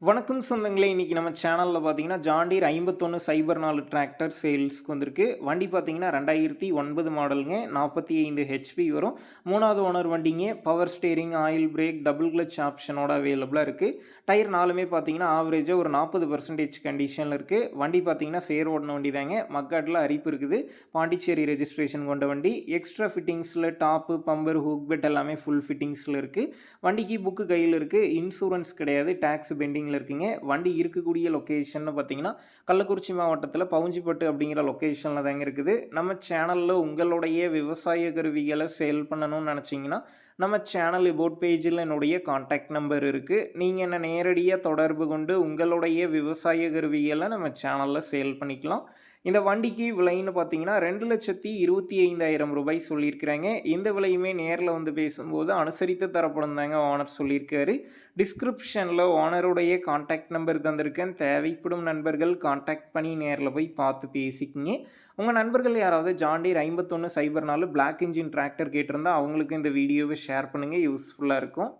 வணக்கம் சொந்தங்களே! இன்னைக்கு நம்ம சேனல்ல பார்த்தீங்கன்னா, ஜான் டீர் 5104 டிராக்டர் சேல்ஸ்க்கு வந்திருக்கு. வண்டி பார்த்தீங்கன்னா 2009 மாடலுங்க. 45 ஹெச்பி வரும். 3வது ஓனர் வண்டிங்க. Power steering, oil brake, double clutch ஆப்ஷனோட அவைலபிளா இருக்கு. டயர் 4மே பார்த்தீங்கன்னா, ஆவரேஜா ஒரு 40% கண்டிஷன்ல இருக்கு. வண்டி பார்த்தீங்கன்னா, சேர் ஓடுன வண்டி தாங்க. மக்காட்ல அரிப்பு இருக்குது. பாண்டிச்சேரி ரெஜிஸ்ட்ரேஷன் கொண்ட வண்டி. எக்ஸ்ட்ரா ஃபிட்டிங்ஸ்ல டாப்பு, பம்பர், ஹூக் பெட் எல்லாமே ஃபுல் ஃபிட்டிங்ஸ்ல இருக்கு. வண்டிக்கு புக்கு கையில இருக்கு. இன்சூரன்ஸ் கிடையாது. டாக்ஸ் பெண்டிங்ல இருக்குங்க. வண்டி இருக்கக்கூடிய லொகேஷன்னு பார்த்தீங்கன்னா, கள்ளக்குறிச்சி மாவட்டத்தில பவுஞ்சிப்பட்டு அப்படிங்கிற லொகேஷன்ல தாங்க இருக்குது. நம்ம சேனல்ல உங்களுடைய விவசாய கருவிகள சேல் பண்ணணும்னு நெனச்சீங்கன்னா, நம்ம சேனல் அபவுட் பேஜில என்னுடைய கான்டாக்ட் நம்பர் இருக்கு. நீங்க என்ன நேரடியா தொடர்பு கொண்டு உங்களுடைய விவசாய கருவிகள நம்ம சேனல்ல சேல் பண்ணிக்கலாம். இந்த வண்டிக்கு விலைன்னு பார்த்தீங்கன்னா, ரூ. 2,25,000 சொல்லியிருக்கிறாங்க. இந்த விலையுமே நேர்ல வந்து பேசும்போது அனுசரித்து தரப்படும் தாங்க ஓனர் சொல்லியிருக்காரு. டிஸ்கிரிப்ஷன்ல ஓனருடைய கான்டாக்ட் நம்பர் தந்திருக்கேன். தேவைப்படும் நண்பர்கள் கான்டாக்ட் பண்ணி நேர்ல போய் பார்த்து பேசிக்கங்க. உங்க நண்பர்கள் யாராவது John Deere 5104 block engine tractor கேட்டிருந்தா, அவங்களுக்கு இந்த வீடியோவ ஷேர் பண்ணுங்க. யூஸ்ஃபுல்லா இருக்கும்.